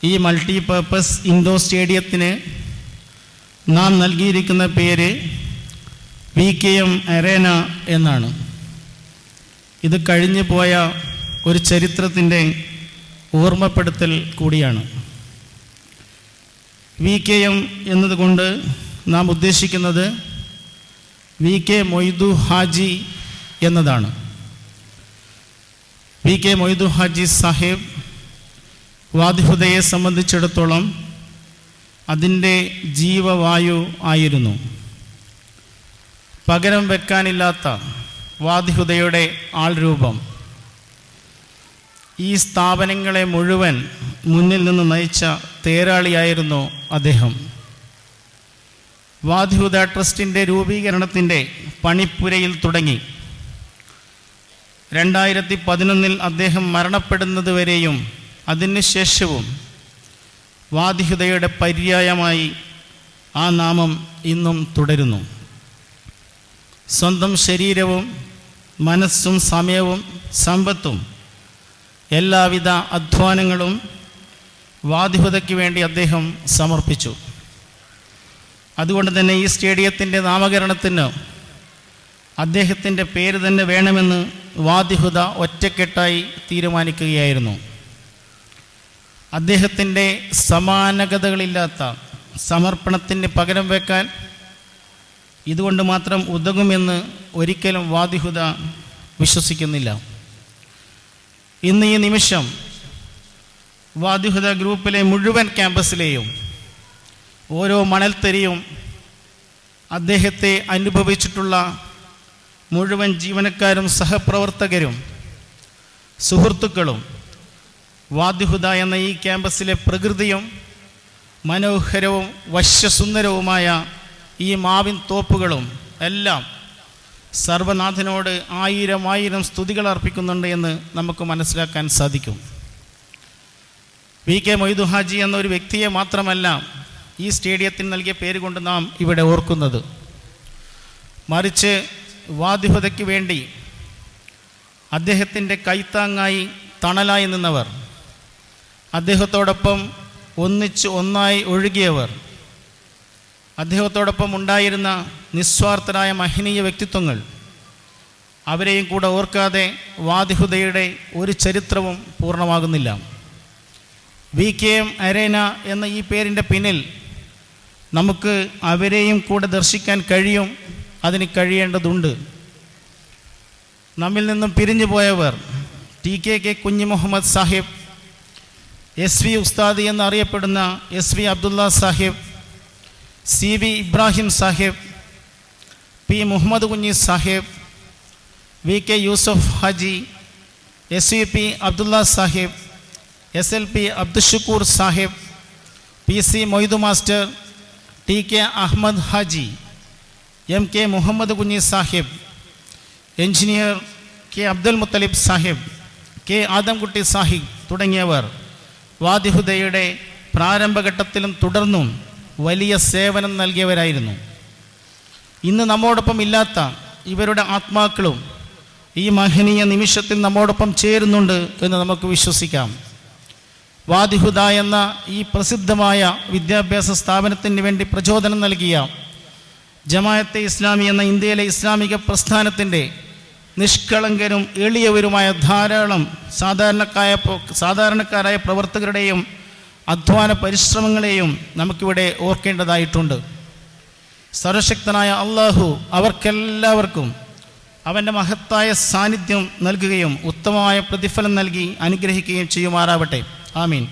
ഈ multipurpose indoor സ്റ്റേഡിയത്തിന് നാം നൽകിയിരിക്കുന്ന പേര് VKM അരേന എന്നാണ്. ഇത് കഴിഞ്ഞു പോയ ഒരു ചരിത്രത്തിൻ്റെ ഓർമ്മപ്പെടുത്തൽ കൂടിയാണ്. VKM എന്നതുകൊണ്ട് നാം ഉദ്ദേശിക്കുന്നത് VK മൊയ്തു ഹാജി എന്നതാണ്. VK മൊയ്തു ഹാജി സാഹിബ് വാദിഹുദയെ സംബന്ധിച്ചിടത്തോളം അതിൻ്റെ ജീവവായു ആയിരുന്നു. പകരം വെക്കാനില്ലാത്ത വാദിഹുദയുടെ ആൾരൂപം. ഈ സ്ഥാപനങ്ങളെ മുഴുവൻ മുന്നിൽ നിന്ന് നയിച്ച തേരാളിയായിരുന്നു അദ്ദേഹം. വാദിഹുദ ട്രസ്റ്റിൻ്റെ രൂപീകരണത്തിൻ്റെ പണിപ്പുരയിൽ തുടങ്ങി 2011 അദ്ദേഹം മരണപ്പെടുന്നത് വരെയും അതിനുശേഷവും വാദിഹുദയുടെ പര്യായമായി ആ നാമം ഇന്നും തുടരുന്നു. സ്വന്തം ശരീരവും മനസ്സും സമയവും സമ്പത്തും എല്ലാവിധ അധ്വാനങ്ങളും വാദിഹുദയ്ക്ക് വേണ്ടി അദ്ദേഹം സമർപ്പിച്ചു. അതുകൊണ്ട് തന്നെ ഈ സ്റ്റേഡിയത്തിൻ്റെ നാമകരണത്തിന് അദ്ദേഹത്തിൻ്റെ പേര് തന്നെ വേണമെന്ന് വാദിഹുദ ഒറ്റക്കെട്ടായി തീരുമാനിക്കുകയായിരുന്നു. അദ്ദേഹത്തിൻ്റെ സമാനതകളില്ലാത്ത സമർപ്പണത്തിന് പകരം വെക്കാൻ ഇതുകൊണ്ട് മാത്രം ഉതകുമെന്ന് ഒരിക്കലും വാദിഹുദ വിശ്വസിക്കുന്നില്ല. ഇന്ന് ഈ നിമിഷം വാദിഹുദ ഗ്രൂപ്പിലെ മുഴുവൻ ക്യാമ്പസിലെയും ഓരോ മണൽത്തരിയും അദ്ദേഹത്തെ അനുഭവിച്ചിട്ടുള്ള മുഴുവൻ ജീവനക്കാരും സഹപ്രവർത്തകരും സുഹൃത്തുക്കളും വാദിഹുദ എന്ന ഈ ക്യാമ്പസിലെ പ്രകൃതിയും മനോഹരവും വശ്യസുന്ദരവുമായ ഈ മാവിൻ തോപ്പുകളും എല്ലാം സർവനാഥനോട് ആയിരം സ്തുതികൾ അർപ്പിക്കുന്നുണ്ട് എന്ന് നമുക്ക് മനസ്സിലാക്കാൻ സാധിക്കും. VK മൊയ്തു ഹാജി എന്ന ഒരു വ്യക്തിയെ മാത്രമല്ല ഈ സ്റ്റേഡിയത്തിന് നൽകിയ പേര് കൊണ്ട് നാം ഇവിടെ ഓർക്കുന്നത്. മറിച്ച് വാദിഹുദയ്ക്ക് വേണ്ടി അദ്ദേഹത്തിൻ്റെ കൈത്താങ്ങായി തണലായി നിന്നവർ, അദ്ദേഹത്തോടൊപ്പം ഒന്നായി ഒഴുകിയവർ, അദ്ദേഹത്തോടൊപ്പം ഉണ്ടായിരുന്ന നിസ്വാർത്ഥരായ മഹനീയ വ്യക്തിത്വങ്ങൾ, അവരെയും കൂടെ ഓർക്കാതെ വാദിഹുദയുടെ ഒരു ചരിത്രവും പൂർണ്ണമാകുന്നില്ല. VKM അരേന എന്ന ഈ പേരിൻ്റെ പിന്നിൽ നമുക്ക് അവരെയും കൂടെ ദർശിക്കാൻ കഴിയും, അതിന് കഴിയേണ്ടതുണ്ട്. നമ്മിൽ നിന്നും പിരിഞ്ഞു പോയവർ TKK കുഞ്ഞി മുഹമ്മദ് സാഹിബ്, SV ഉസ്താദ് എന്നറിയപ്പെടുന്ന SV Abdulla Sahib, CV Ibrahim Sahib, P Muhammad Kunhi Sahib, VK Yusuf Haji, SVP Abdulla Sahib, SLP Abdushakoor Sahib, PC Moidu master, TK Ahmed Haji, MK Muhammad Kunhi Sahib, engineer K Abdul Muthalib Sahib, K Adamkutty Sahib തുടങ്ങിയവർ വാദിഹുദയുടെ പ്രാരംഭഘട്ടത്തിലും തുടർന്നും വലിയ സേവനം നൽകിയവരായിരുന്നു. ഇന്ന് നമ്മോടൊപ്പം ഇല്ലാത്ത ഇവരുടെ ആത്മാക്കളും ഈ മഹനീയ നിമിഷത്തിൽ നമ്മോടൊപ്പം ചേരുന്നുണ്ട് എന്ന് നമുക്ക് വിശ്വസിക്കാം. വാദിഹുദ എന്ന ഈ പ്രസിദ്ധമായ വിദ്യാഭ്യാസ സ്ഥാപനത്തിന് വേണ്ടി പ്രചോദനം നൽകിയ ജമാഅത്തെ ഇസ്ലാമി എന്ന ഇന്ത്യയിലെ ഇസ്ലാമിക പ്രസ്ഥാനത്തിൻ്റെ നിഷ്കളങ്കരും എളിയവരുമായ ധാരാളം സാധാരണക്കാരായ പ്രവർത്തകരുടെയും അധ്വാന പരിശ്രമങ്ങളെയും നമുക്കിവിടെ ഓർക്കേണ്ടതായിട്ടുണ്ട്. സർവശക്തനായ അള്ളാഹു അവർക്കെല്ലാവർക്കും അവൻ്റെ മഹത്തായ സാന്നിധ്യം നൽകുകയും ഉത്തമമായ പ്രതിഫലം നൽകി അനുഗ്രഹിക്കുകയും ചെയ്യുമാറാവട്ടെ. ആമീൻ.